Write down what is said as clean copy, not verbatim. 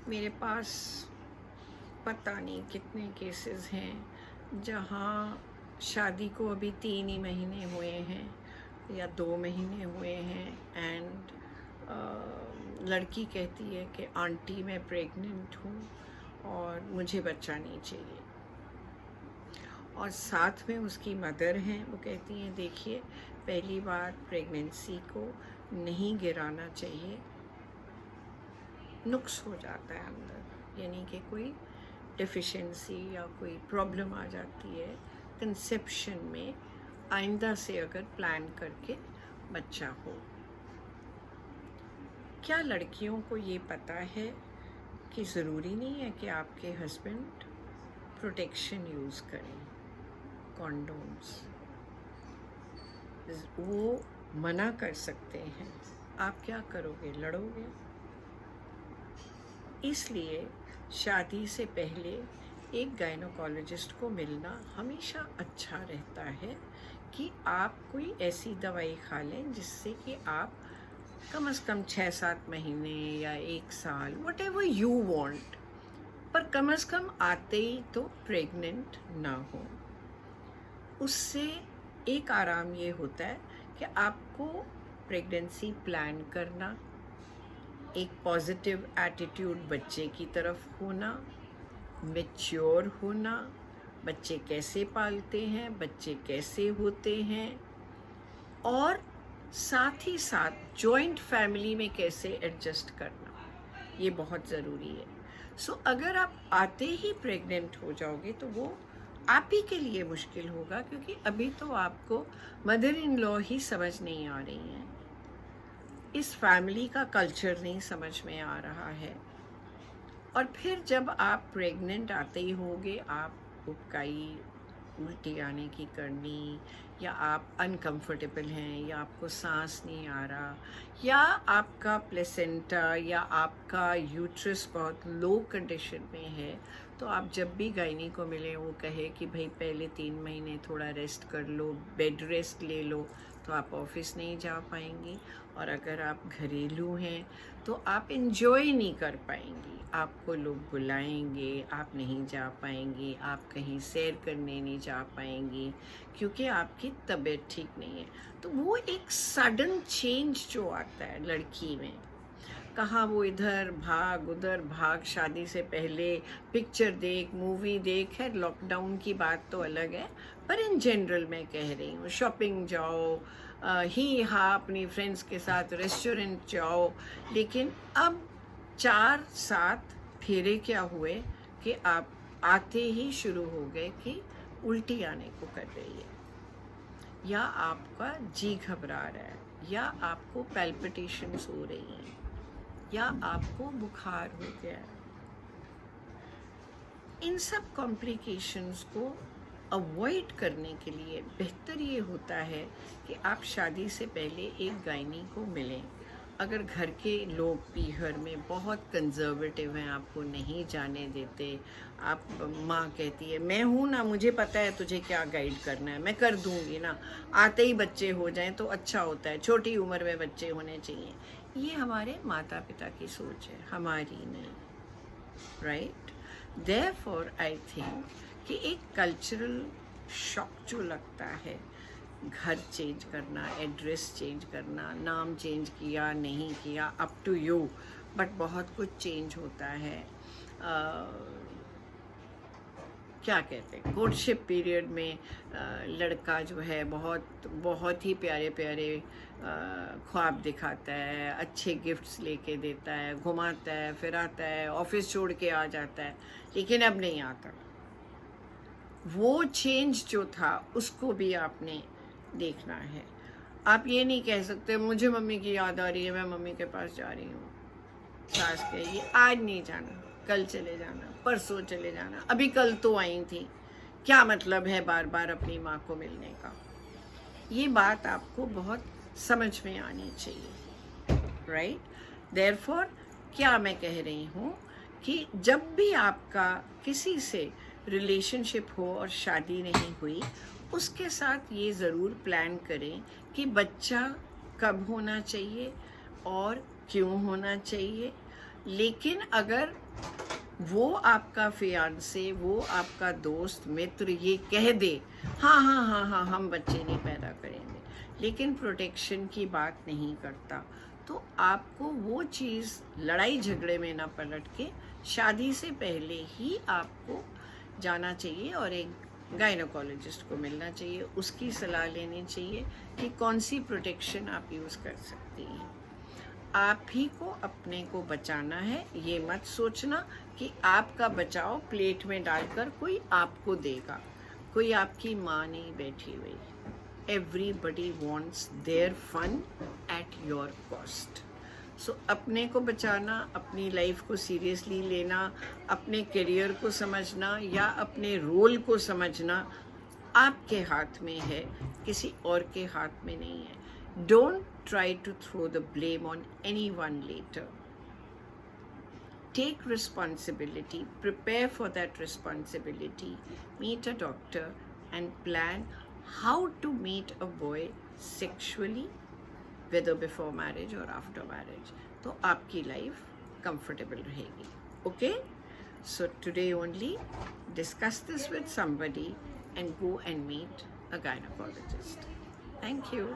मेरे पास पता नहीं कितने केसेस हैं जहाँ शादी को अभी 3 ही महीने हुए हैं या 2 महीने हुए हैं एंड लड़की कहती है कि आंटी मैं प्रेग्नेंट हूँ और मुझे बच्चा नहीं चाहिए। और साथ में उसकी मदर हैं, वो कहती हैं देखिए पहली बार प्रेगनेंसी को नहीं गिराना चाहिए, नुक्स हो जाता है अंदर, यानी कि कोई डेफिशिएंसी या कोई प्रॉब्लम आ जाती है कंसेप्शन में, आइंदा से अगर प्लान करके बच्चा हो। क्या लड़कियों को ये पता है कि ज़रूरी नहीं है कि आपके हस्बैंड प्रोटेक्शन यूज़ करें, कॉन्डोम्स? वो मना कर सकते हैं, आप क्या करोगे? लड़ोगे? इसलिए शादी से पहले एक गायनोकोलॉजिस्ट को मिलना हमेशा अच्छा रहता है कि आप कोई ऐसी दवाई खा लें जिससे कि आप कम से कम 6-7 महीने या 1 साल, वट एवर यू वॉन्ट, पर कम से कम आते ही तो प्रेग्नेंट ना हो। उससे एक आराम ये होता है कि आपको प्रेगनेंसी प्लान करना, एक पॉजिटिव एटीट्यूड बच्चे की तरफ होना, मैच्योर होना, बच्चे कैसे पालते हैं, बच्चे कैसे होते हैं, और साथ ही साथ जॉइंट फैमिली में कैसे एडजस्ट करना, ये बहुत ज़रूरी है। सो अगर आप आते ही प्रेग्नेंट हो जाओगे तो वो आप ही के लिए मुश्किल होगा, क्योंकि अभी तो आपको मदर इन लॉ ही समझ नहीं आ रही हैं, इस फैमिली का कल्चर नहीं समझ में आ रहा है। और फिर जब आप प्रेग्नेंट आते ही होगे, आप उबकाई, उल्टी आने की करनी, या आप अनकंफर्टेबल हैं, या आपको सांस नहीं आ रहा, या आपका प्लेसेंटा या आपका यूट्रस बहुत लो कंडीशन में है, तो आप जब भी गायनी को मिले वो कहे कि भाई पहले 3 महीने थोड़ा रेस्ट कर लो, बेड रेस्ट ले लो, तो आप ऑफिस नहीं जा पाएंगी। और अगर आप घरेलू हैं तो आप इन्जॉय नहीं कर पाएंगी, आपको लोग बुलाएंगे, आप नहीं जा पाएंगी, आप कहीं सैर करने नहीं जा पाएंगी क्योंकि आपकी तबीयत ठीक नहीं है। तो वो एक सडन चेंज जो आता है लड़की में, कहाँ वो इधर भाग उधर भाग, शादी से पहले पिक्चर देख, मूवी देख, है लॉकडाउन की बात तो अलग है, पर इन जनरल मैं कह रही हूँ, शॉपिंग जाओ, ही हाँ अपनी फ्रेंड्स के साथ रेस्टोरेंट जाओ। लेकिन अब 4-7 फेरे क्या हुए कि आप आते ही शुरू हो गए कि उल्टी आने को कर रही है, या आपका जी घबरा रहा है, या आपको पैल्पिटेशंस हो रही हैं, या आपको बुखार हो गया है। इन सब कॉम्प्लिकेशंस को अवॉइड करने के लिए बेहतर ये होता है कि आप शादी से पहले एक गायनी को मिलें। अगर घर के लोग पीहर में बहुत कंजर्वेटिव हैं, आपको नहीं जाने देते, आप माँ कहती है मैं हूँ ना, मुझे पता है तुझे क्या गाइड करना है, मैं कर दूँगी ना, आते ही बच्चे हो जाएं तो अच्छा होता है, छोटी उम्र में बच्चे होने चाहिए, ये हमारे माता पिता की सोच है, हमारी नहीं, राइट? देयरफॉर आई थिंक कि एक कल्चरल शॉक जो लगता है, घर चेंज करना, एड्रेस चेंज करना, नाम चेंज किया नहीं किया अप टू यू, बट बहुत कुछ चेंज होता है। क्या कहते हैं, कोर्टशिप पीरियड में लड़का जो है बहुत बहुत ही प्यारे प्यारे ख्वाब दिखाता है, अच्छे गिफ्ट्स लेके देता है, घुमाता है, फिराता है, ऑफिस छोड़ के आ जाता है, लेकिन अब नहीं आता। वो चेंज जो था उसको भी आपने देखना है। आप ये नहीं कह सकते मुझे मम्मी की याद आ रही है, मैं मम्मी के पास जा रही हूँ, सास कहेगी आज नहीं जाना, कल चले जाना, परसों चले जाना, अभी कल तो आई थी, क्या मतलब है बार बार अपनी माँ को मिलने का। ये बात आपको बहुत समझ में आनी चाहिए, राइट? देयरफॉर क्या मैं कह रही हूँ कि जब भी आपका किसी से रिलेशनशिप हो और शादी नहीं हुई, उसके साथ ये ज़रूर प्लान करें कि बच्चा कब होना चाहिए और क्यों होना चाहिए, लेकिन अगर वो आपका फियांसे, वो आपका दोस्त मित्र ये कह दे हाँ हाँ हाँ हाँ हम बच्चे नहीं पैदा करेंगे, लेकिन प्रोटेक्शन की बात नहीं करता, तो आपको वो चीज़ लड़ाई झगड़े में ना पलट के शादी से पहले ही आपको जाना चाहिए और एक गायनोकोलॉजिस्ट को मिलना चाहिए, उसकी सलाह लेनी चाहिए कि कौन सी प्रोटेक्शन आप यूज़ कर सकती हैं। आप ही को अपने को बचाना है, ये मत सोचना कि आपका बचाव प्लेट में डालकर कोई आपको देगा। कोई आपकी माँ नहीं बैठी हुई। Everybody wants their fun at your cost. So अपने को बचाना, अपनी लाइफ को सीरियसली लेना, अपने करियर को समझना या अपने रोल को समझना आपके हाथ में है, किसी और के हाथ में नहीं है। Don't try to throw the blame on anyone later. Take responsibility, prepare for that responsibility, meet a doctor and plan how to meet a boy sexually, whether before marriage or after marriage. तो आपकी life comfortable रहेगी. Okay? So today only discuss this with somebody and go and meet a gynecologist. Thank you.